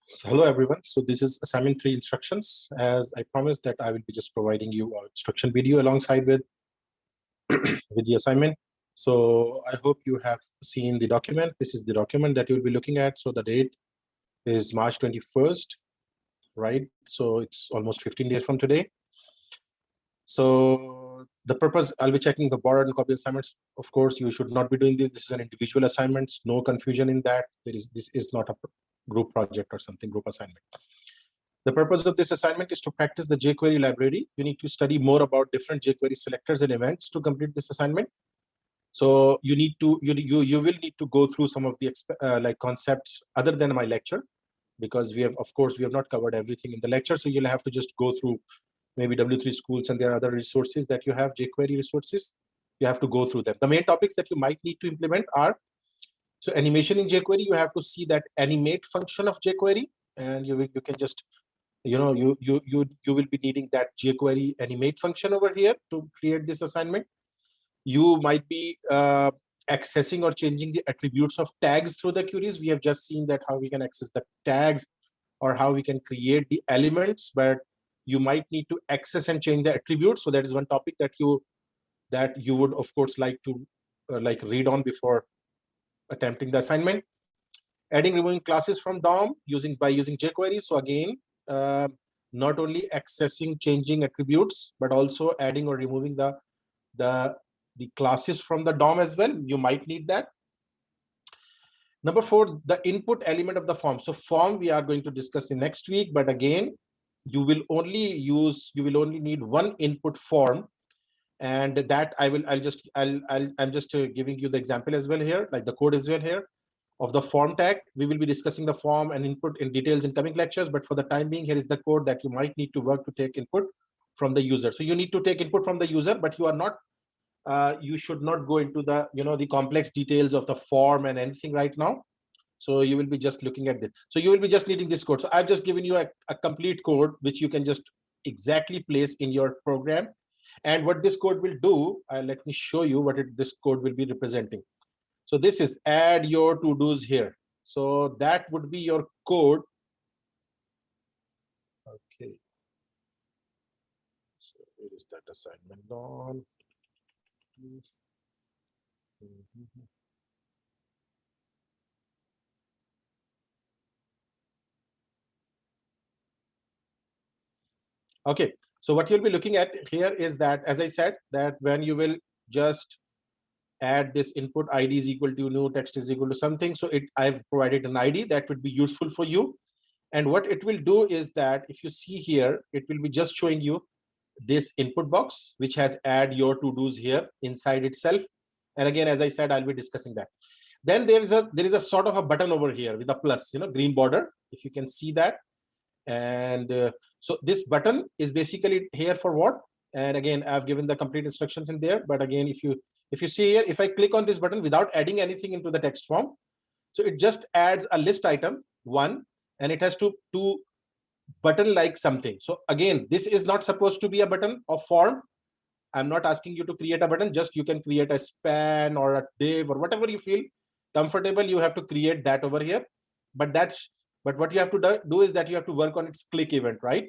So hello everyone. So this is Assignment 3 Instructions. As I promised that I will be just providing you an instruction video alongside with with the assignment. So I hope you have seen the document. This is the document that you will be looking at. So the date is March 21st, right? So it's almost 15 days from today. So the purpose, I'll be checking the borrowed and copy assignments. Of course, you should not be doing this. This is an individual assignment. No confusion in that. This is not a group project or something, group assignment. The purpose of this assignment is to practice the jQuery library. You need to study more about different jQuery selectors and events to complete this assignment. So you will need to go through some of the like concepts other than my lecture, because we have not covered everything in the lecture. So you'll have to just go through maybe W3 schools, and there are other resources that you have, jQuery resources. You have to go through them. The main topics that you might need to implement are, so animation in jQuery, you have to see that animate function of jQuery, and you can just you will be needing that jQuery animate function over here to create this assignment. You might be accessing or changing the attributes of tags through the queries. We have just seen that how we can access the tags or how we can create the elements, but you might need to access and change the attributes. So that is one topic that you would of course like to like read on before attempting the assignment. Adding, removing classes from DOM by using jQuery. So again, not only accessing, changing attributes, but also adding or removing the classes from the DOM as well. You might need that. Number 4, the input element of the form. So form we are going to discuss in next week, but again, you will only need one input form, and that I'm just giving you the example as well here, like the code as well here of the form tag. We will be discussing the form and input in details in coming lectures, but for the time being, here is the code that you might need to work to take input from the user. So you need to take input from the user, but you are not you should not go into the the complex details of the form and anything right now. So you will be just looking at this. So you will be just needing this code. So I've just given you a complete code which you can just exactly place in your program. And what this code will do, let me show you what this code will be representing. So this is add your to-dos here. So that would be your code. Okay. So where is that assignment on? Okay. So what you'll be looking at here is that, as I said, that when you will just add this input ID is equal to new text is equal to something. So I've provided an ID that would be useful for you. And what it will do is that if you see here, it will be just showing you this input box, which has add your to-dos here inside itself. And again, as I said, I'll be discussing that. Then there is a sort of a button over here with a plus, green border, if you can see that. And so this button is basically here for what? And again, I've given the complete instructions in there. But again, if you see here, if I click on this button without adding anything into the text form, so it just adds a list item 1, and it has two button like something. So again, this is not supposed to be a button of form. I'm not asking you to create a button. Just you can create a span or a div or whatever you feel comfortable. You have to create that over here. But what you have to do is that you have to work on its click event, right?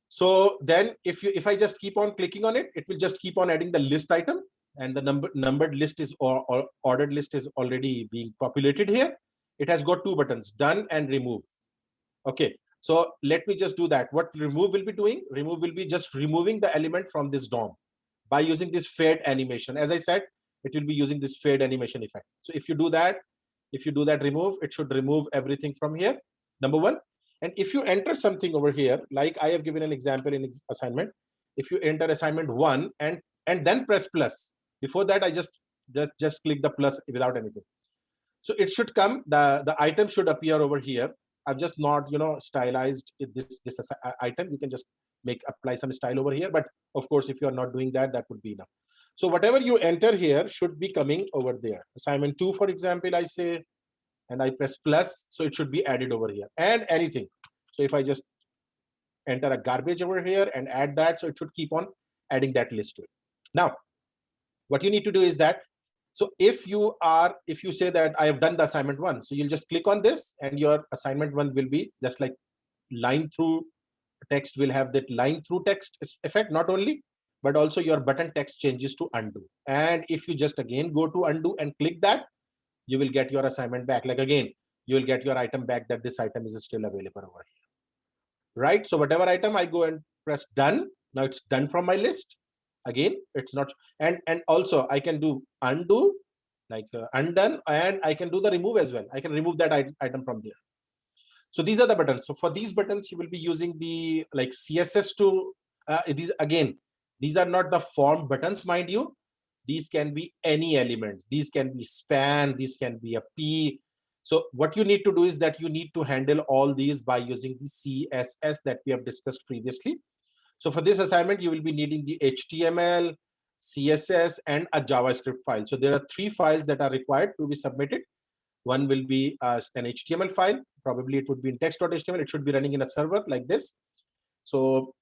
So then if I just keep on clicking on it, it will just keep on adding the list item, and the numbered list is or ordered list is already being populated here. It has got 2 buttons, done and remove. Okay, so let me just do that. What remove will be doing? Remove will be just removing the element from this DOM by using this fade animation. As I said, it will be using this fade animation effect. So if you do that remove, it should remove everything from here, number 1. And if you enter something over here, like I have given an example in assignment, if you enter assignment 1 and then press plus, before that I just click the plus without anything. So it should come, the item should appear over here. I've just not stylized this item. You can just apply some style over here, but of course if you are not doing that, that would be enough. So whatever you enter here should be coming over there. Assignment 2, for example, I say, and I press plus, so it should be added over here, and anything. So if I just enter a garbage over here and add that, so it should keep on adding that list to it. Now, what you need to do is that So if you say that I have done the assignment 1, so you'll just click on this and your assignment 1 will be just like line through text will have that line through text effect, not only, but also your button text changes to undo. And if you just again go to undo and click that, you will get your assignment back. Like again, you will get your item back, that this item is still available over here, right? So whatever item I go and press done, now it's done from my list. Again, it's not, and also I can do undo, like undone, and I can do the remove as well. I can remove that item from there. So these are the buttons. So for these buttons, you will be using the like CSS to these are not the form buttons, mind you. These can be any elements. These can be span, these can be a P. So what you need to do is that you need to handle all these by using the CSS that we have discussed previously. So for this assignment, you will be needing the HTML, CSS, and a JavaScript file. So there are 3 files that are required to be submitted. One will be an HTML file. Probably it would be in text.html. It should be running in a server like this. So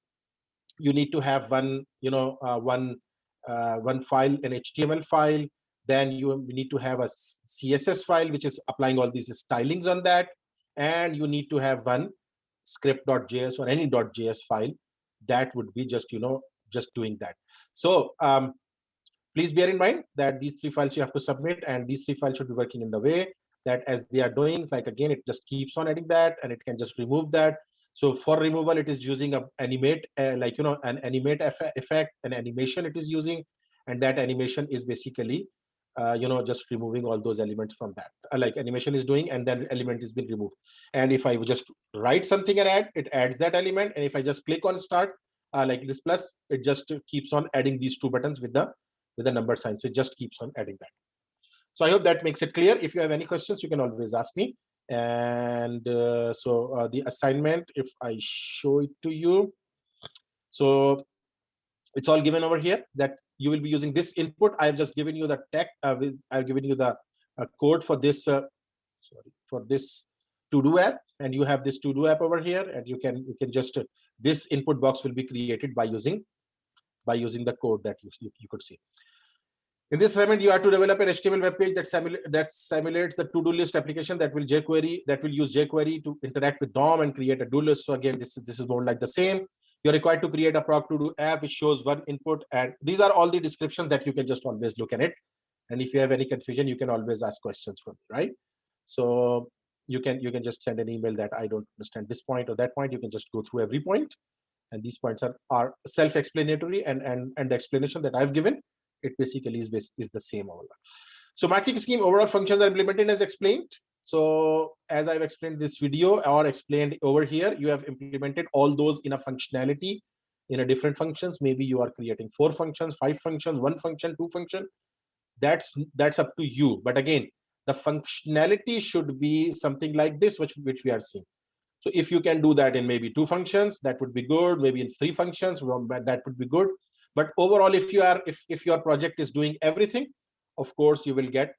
you need to have one file, an HTML file. Then you need to have a CSS file, which is applying all these stylings on that. And you need to have one script.js or any .js file that would be just doing that. So please bear in mind that these 3 files you have to submit, and these 3 files should be working in the way that as they are doing, like again, it just keeps on adding that, and it can just remove that. So for removal, it is using a animate, an animate effect, an animation it is using, and that animation is basically, just removing all those elements from that. Like animation is doing, and then element is being removed. And if I just write something and add, it adds that element. And if I just click on start, like this plus, it just keeps on adding these 2 buttons with the number sign. So it just keeps on adding that. So I hope that makes it clear. If you have any questions, you can always ask me. And the assignment, if I show it to you, so it's all given over here that you will be using this input. I've just given you the text. I've given you the code for this. For this to-do app, and you have this to-do app over here, and you can just this input box will be created by using the code that you could see. In this assignment, you have to develop an HTML web page that simulates the to-do list application that will use jQuery to interact with DOM and create a do list. So again, this is more like the same. You're required to create a PROG8020 app which shows one input, and these are all the descriptions that you can just always look at it. And if you have any confusion, you can always ask questions from me, right? So you can just send an email that I don't understand this point or that point. You can just go through every point, and these points are self-explanatory, and the explanation that I've given, it basically is the same overall. So marking scheme overall functions are implemented as explained. So as I've explained this video or explained over here, you have implemented all those in a functionality in a different functions. Maybe you are creating 4 functions, 5 functions, 1 function, 2 function. That's up to you. But again, the functionality should be something like this, which we are seeing. So if you can do that in maybe 2 functions, that would be good. Maybe in 3 functions, that would be good. But overall, if your project is doing everything, of course, you will get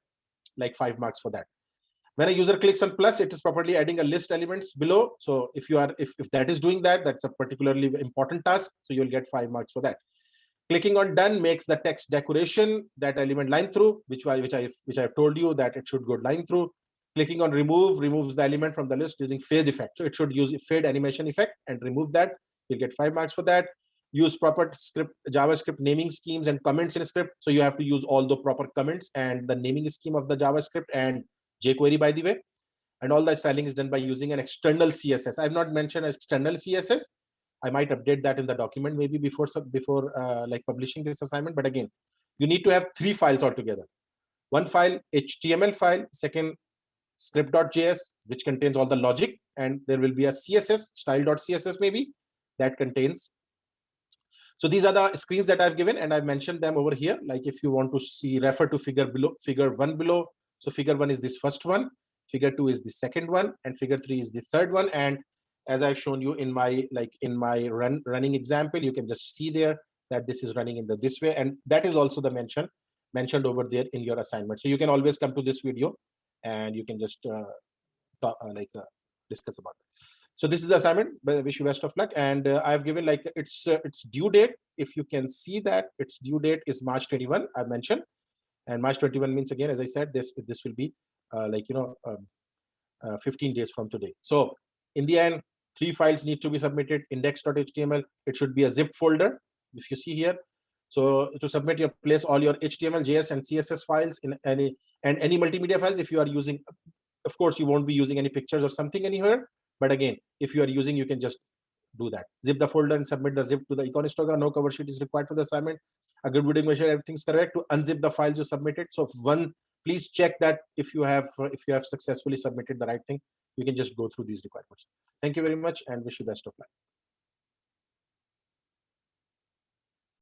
like 5 marks for that. When a user clicks on plus, it is properly adding a list elements below. So if that is doing that, that's a particularly important task. So you'll get 5 marks for that. Clicking on done makes the text decoration, that element line through, which I've told you that it should go line through. Clicking on remove removes the element from the list using fade effect. So it should use fade animation effect and remove that. You'll get 5 marks for that. Use proper JavaScript naming schemes and comments in a script. So you have to use all the proper comments and the naming scheme of the JavaScript and jQuery, by the way. And all the styling is done by using an external CSS. I've not mentioned external CSS. I might update that in the document maybe before like publishing this assignment. But again, you need to have 3 files altogether. One file, HTML file, second script.js, which contains all the logic, and there will be a CSS, style.css maybe, that contains. So these are the screens that I've given, and I've mentioned them over here. Like if you want to see, refer to figure 1 below. So figure 1 is this first one, figure 2 is the second one, and figure 3 is the third one. And as I've shown you in my running example, you can just see there that this is running in this way, and that is also the mentioned over there in your assignment. So you can always come to this video and you can just discuss about it. So this is the assignment. Wish you best of luck. And I've given like its due date. If you can see that its due date is March 21, I've mentioned. And March 21 means, again, as I said, this will be 15 days from today. So in the end, 3 files need to be submitted. Index.html, it should be a zip folder, if you see here. So to submit, you place all your HTML, JS, and CSS files in any multimedia files. If you are using, of course, you won't be using any pictures or something anywhere. But again, if you are using, you can just do that. Zip the folder and submit the zip to the Econistoga. No cover sheet is required for the assignment. A good reading measure, everything's correct. To unzip the files you submitted. So please check that if you have successfully submitted the right thing. You can just go through these requirements. Thank you very much and wish you best of luck.